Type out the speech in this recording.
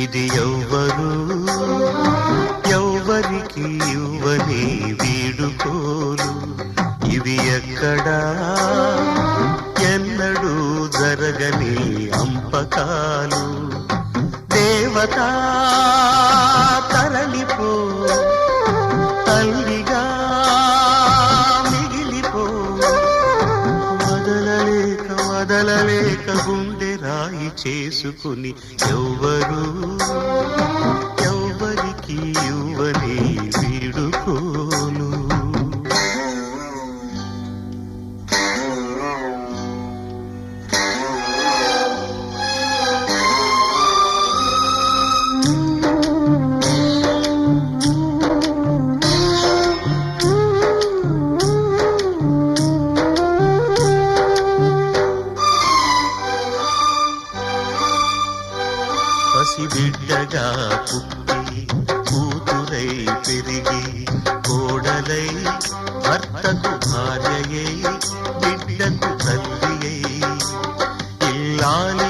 ఇది ఎవ్వరు ఎవ్వరికి ఇవ్వని వీడుకోలు, ఇవి ఎక్కడా ఎన్నడూ జరగని అంపకాలు. దేవతా తరలిపో, తల్లిగా మిగిలిపో, వదలలేక వదలలేక గుండె రాయి చేసుకుని ఎవ్వరు ఎవ్వరికి ఇవ్వని వీడుకోలు. పసిబిడ్డగా పుట్టి కూతురై పెరిగి కోడలై భర్తకు భార్యయై బిడ్డకు తల్లియై ఇల్లాలి